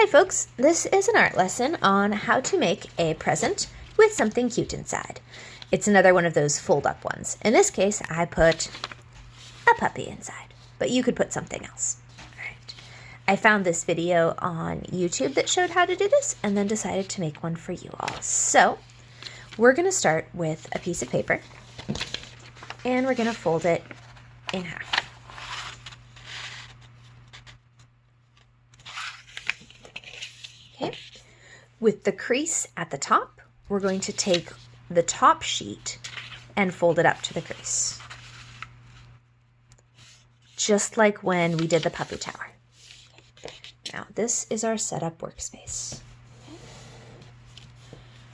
Hi folks, this is an art lesson on how to make a present with something cute inside. It's another one of those fold-up ones. In this case, I put a puppy inside, but you could put something else. All right. I found this video on YouTube that showed how to do this and then decided to make one for you all. So we're going to start with a piece of paper and we're going to fold it in half. Okay. With the crease at the top, we're going to take the top sheet and fold it up to the crease. Just like when we did the puppy tower. Now, this is our setup workspace.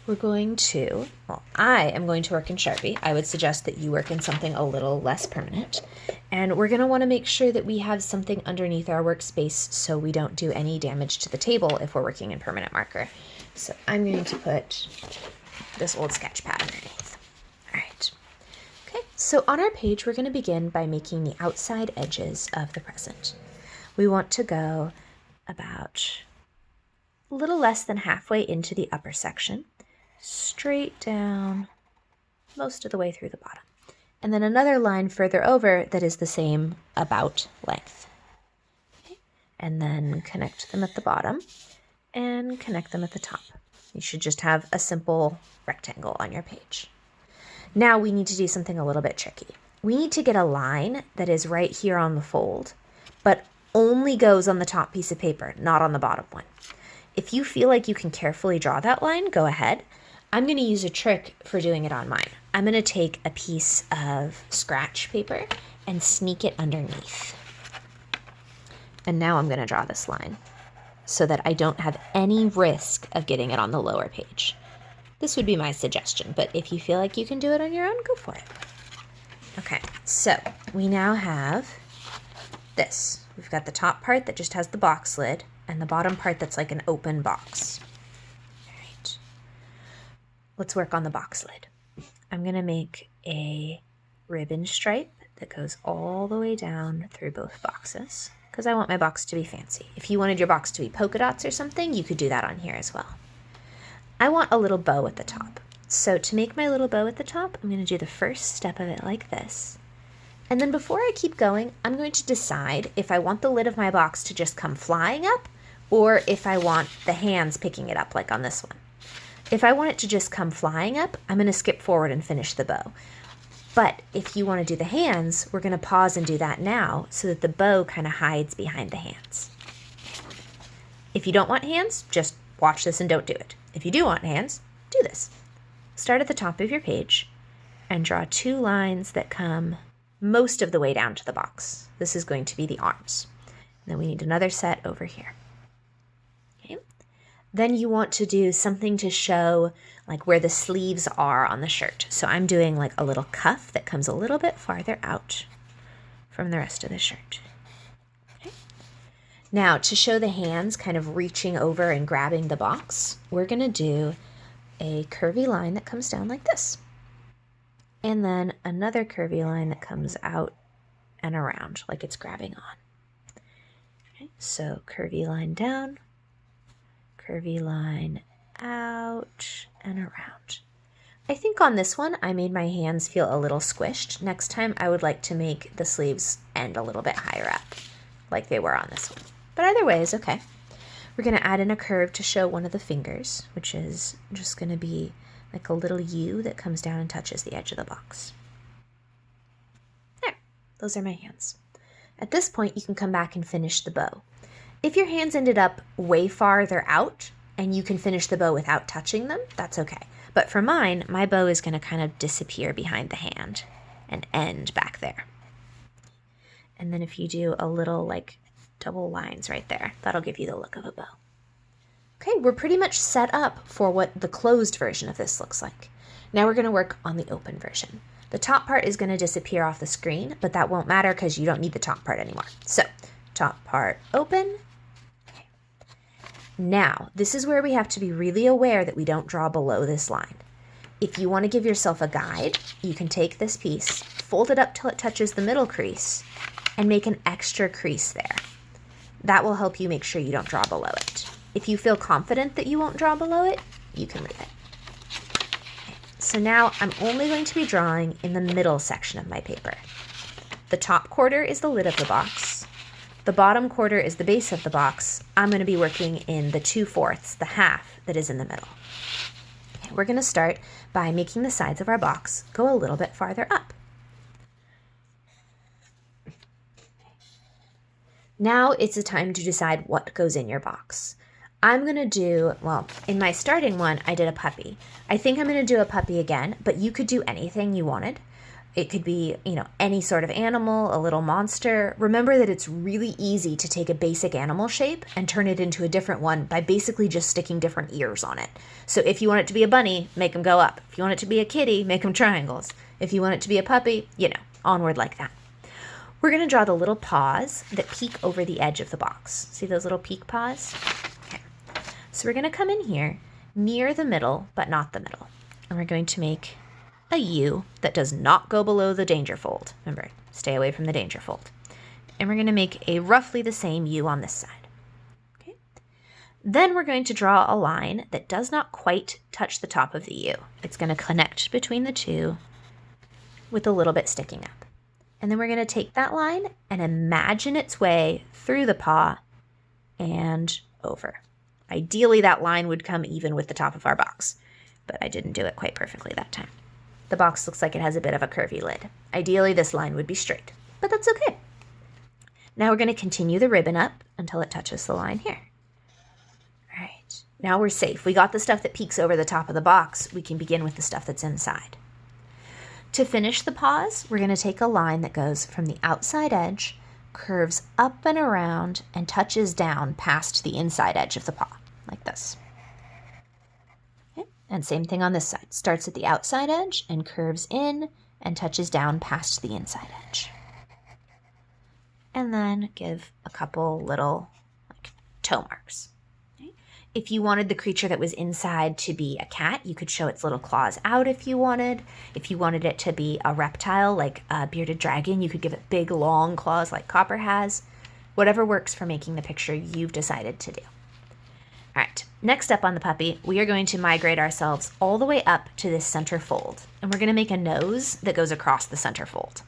We're going to, well, I am going to work in Sharpie. I would suggest that you work in something a little less permanent. And we're going to want to make sure that we have something underneath our workspace so we don't do any damage to the table if we're working in permanent marker. So I'm going to put this old sketch pad underneath. All right. Okay, so on our page, we're going to begin by making the outside edges of the present. We want to go about a little less than halfway into the upper section, straight down most of the way through the bottom. And then another line further over that is the same about length. Okay. And then connect them at the bottom and connect them at the top. You should just have a simple rectangle on your page. Now we need to do something a little bit tricky. We need to get a line that is right here on the fold, but only goes on the top piece of paper, not on the bottom one. If you feel like you can carefully draw that line, go ahead. I'm going to use a trick for doing it on mine. I'm going to take a piece of scratch paper and sneak it underneath. And now I'm going to draw this line so that I don't have any risk of getting it on the lower page. This would be my suggestion, but if you feel like you can do it on your own, go for it. Okay, so we now have this. We've got the top part that just has the box lid and the bottom part that's like an open box. All right. Let's work on the box lid. I'm going to make a ribbon stripe that goes all the way down through both boxes because I want my box to be fancy. If you wanted your box to be polka dots or something, you could do that on here as well. I want a little bow at the top. So to make my little bow at the top, I'm going to do the first step of it like this. And then before I keep going, I'm going to decide if I want the lid of my box to just come flying up or if I want the hands picking it up like on this one. If I want it to just come flying up, I'm going to skip forward and finish the bow. But if you want to do the hands, we're going to pause and do that now so that the bow kind of hides behind the hands. If you don't want hands, just watch this and don't do it. If you do want hands, do this. Start at the top of your page and draw two lines that come most of the way down to the box. This is going to be the arms. And then we need another set over here. Okay. Then you want to do something to show like where the sleeves are on the shirt. So I'm doing like a little cuff that comes a little bit farther out from the rest of the shirt. Okay. Now to show the hands kind of reaching over and grabbing the box, we're going to do a curvy line that comes down like this. And then another curvy line that comes out and around like it's grabbing on. Okay. So curvy line down, curvy line out and around. I think on this one, I made my hands feel a little squished. Next time, I would like to make the sleeves end a little bit higher up, like they were on this one. But either way is okay. We're going to add in a curve to show one of the fingers, which is just going to be like a little U that comes down and touches the edge of the box. There, those are my hands. At this point, you can come back and finish the bow. If your hands ended up way farther out and you can finish the bow without touching them, that's okay. But for mine, my bow is going to kind of disappear behind the hand and end back there. And then if you do a little like double lines right there, that'll give you the look of a bow. Okay, we're pretty much set up for what the closed version of this looks like. Now we're going to work on the open version. The top part is going to disappear off the screen, but that won't matter because you don't need the top part anymore. So, top part open. Okay. Now, this is where we have to be really aware that we don't draw below this line. If you want to give yourself a guide, you can take this piece, fold it up till it touches the middle crease, and make an extra crease there. That will help you make sure you don't draw below it. If you feel confident that you won't draw below it, you can leave it. So now I'm only going to be drawing in the middle section of my paper. The top quarter is the lid of the box. The bottom quarter is the base of the box. I'm going to be working in the 2/4, the half that is in the middle. Okay, we're going to start by making the sides of our box go a little bit farther up. Now it's the time to decide what goes in your box. I'm going to do, well, in my starting one, I did a puppy. I think I'm going to do a puppy again, but you could do anything you wanted. It could be, any sort of animal, a little monster. Remember that it's really easy to take a basic animal shape and turn it into a different one by basically just sticking different ears on it. So if you want it to be a bunny, make them go up. If you want it to be a kitty, make them triangles. If you want it to be a puppy, onward like that. We're going to draw the little paws that peek over the edge of the box. See those little peek paws? Okay. So we're going to come in here near the middle, but not the middle. And we're going to make a U that does not go below the danger fold. Remember, stay away from the danger fold. And we're going to make a roughly the same U on this side. Okay. Then we're going to draw a line that does not quite touch the top of the U. It's going to connect between the two with a little bit sticking up. And then we're going to take that line and imagine its way through the paw and over. Ideally, that line would come even with the top of our box, but I didn't do it quite perfectly that time. The box looks like it has a bit of a curvy lid. Ideally, this line would be straight, but that's okay. Now we're going to continue the ribbon up until it touches the line here. All right, now we're safe. We got the stuff that peeks over the top of the box. We can begin with the stuff that's inside. To finish the paws, we're going to take a line that goes from the outside edge, curves up and around, and touches down past the inside edge of the paw, like this. And same thing on this side. Starts at the outside edge and curves in and touches down past the inside edge. And then give a couple little toe marks. Okay. If you wanted the creature that was inside to be a cat, you could show its little claws out if you wanted. If you wanted it to be a reptile like a bearded dragon, you could give it big long claws like Copper has. Whatever works for making the picture you've decided to do. All right, next up on the puppy, we are going to migrate ourselves all the way up to this center fold. And we're going to make a nose that goes across the center fold.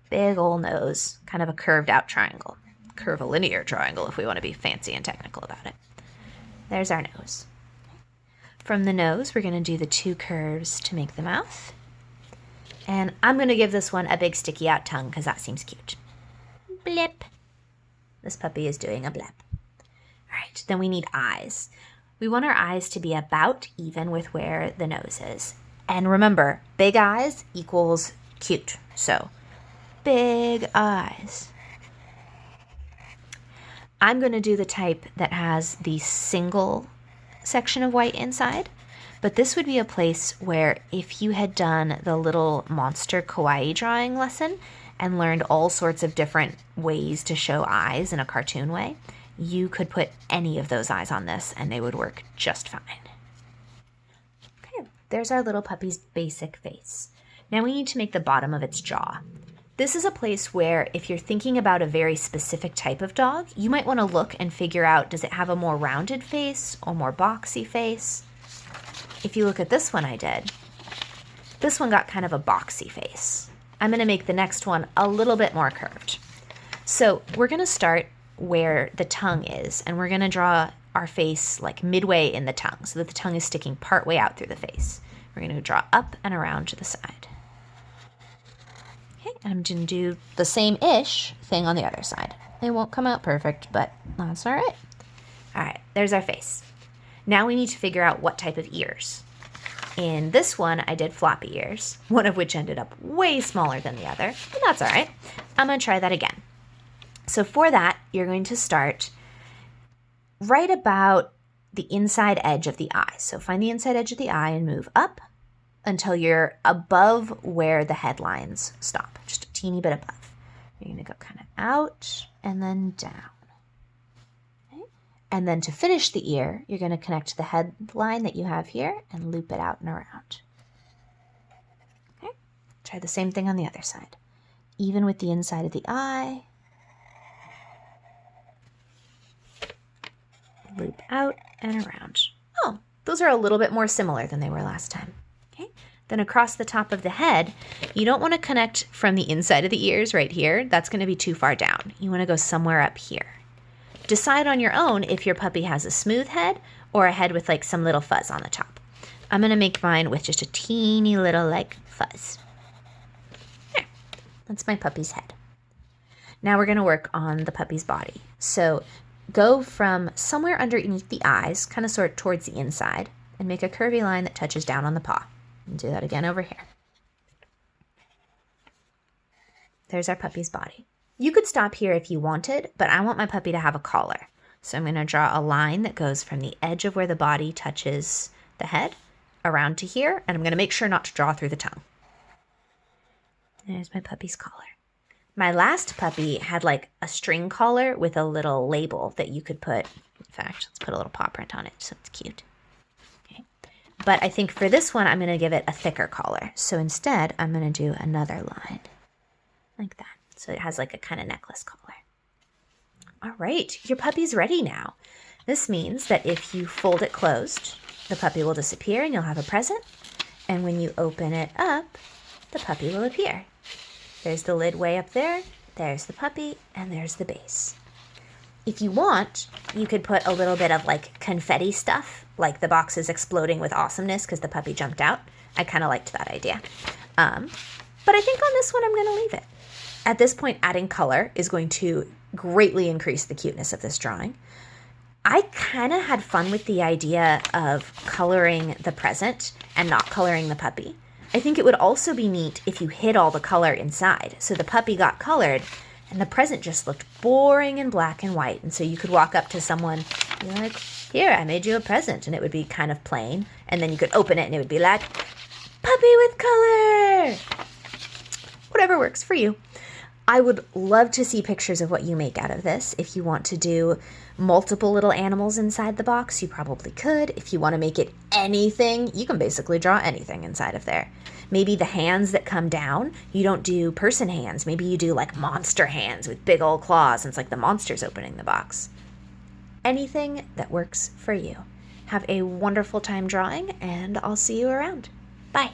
Big old nose, kind of a curved out triangle. Curvilinear triangle if we want to be fancy and technical about it. There's our nose. From the nose, we're going to do the two curves to make the mouth. And I'm going to give this one a big sticky out tongue because that seems cute. Blip. This puppy is doing a blip. All right, then we need eyes. We want our eyes to be about even with where the nose is. And remember, big eyes equals cute. So, big eyes. I'm going to do the type that has the single section of white inside, but this would be a place where if you had done the little monster kawaii drawing lesson and learned all sorts of different ways to show eyes in a cartoon way, you could put any of those eyes on this and they would work just fine. Okay, there's our little puppy's basic face. Now we need to make the bottom of its jaw. This is a place where if you're thinking about a very specific type of dog, you might want to look and figure out, does it have a more rounded face or more boxy face? If you look at this one I did, this one got kind of a boxy face. I'm going to make the next one a little bit more curved. So we're going to start where the tongue is, and we're going to draw our face like midway in the tongue so that the tongue is sticking part way out through the face. We're going to draw up and around to the side. Okay, I'm going to do the same-ish thing on the other side. It won't come out perfect, but that's all right. All right, there's our face. Now we need to figure out what type of ears. In this one, I did floppy ears, one of which ended up way smaller than the other, but that's all right. I'm going to try that again. So for that, you're going to start right about the inside edge of the eye. So find the inside edge of the eye and move up until you're above where the headlines stop, just a teeny bit above. You're going to go kind of out and then down. Okay? And then to finish the ear, you're going to connect the headline that you have here and loop it out and around. Okay? Try the same thing on the other side. Even with the inside of the eye. loop out and around. Oh, those are a little bit more similar than they were last time. Okay. Then across the top of the head, you don't want to connect from the inside of the ears right here. That's going to be too far down. You want to go somewhere up here. Decide on your own if your puppy has a smooth head or a head with like some little fuzz on the top. I'm going to make mine with just a teeny little like fuzz. There. That's my puppy's head. Now we're going to work on the puppy's body. So go from somewhere underneath the eyes, kind of sort towards the inside, and make a curvy line that touches down on the paw. And do that again over here. There's our puppy's body. You could stop here if you wanted, but I want my puppy to have a collar. So I'm going to draw a line that goes from the edge of where the body touches the head around to here, and I'm going to make sure not to draw through the tongue. There's my puppy's collar. My last puppy had like a string collar with a little label that you could put. In fact, let's put a little paw print on it so it's cute. Okay. But I think for this one, I'm going to give it a thicker collar. So instead, I'm going to do another line like that. So it has like a kind of necklace collar. All right, your puppy's ready now. This means that if you fold it closed, the puppy will disappear and you'll have a present. And when you open it up, the puppy will appear. There's the lid way up there, there's the puppy, and there's the base. If you want, you could put a little bit of like confetti stuff, like the box is exploding with awesomeness because the puppy jumped out. I kind of liked that idea. But I think on this one, I'm going to leave it. At this point, adding color is going to greatly increase the cuteness of this drawing. I kind of had fun with the idea of coloring the present and not coloring the puppy. I think it would also be neat if you hid all the color inside. So the puppy got colored and the present just looked boring and black and white. And so you could walk up to someone and be like, here, I made you a present. And it would be kind of plain. And then you could open it and it would be like, puppy with color. Whatever works for you. I would love to see pictures of what you make out of this. If you want to do multiple little animals inside the box, you probably could. If you want to make it anything, you can basically draw anything inside of there. Maybe the hands that come down, you don't do person hands. Maybe you do like monster hands with big old claws, and it's like the monster's opening the box. Anything that works for you. Have a wonderful time drawing, and I'll see you around. Bye.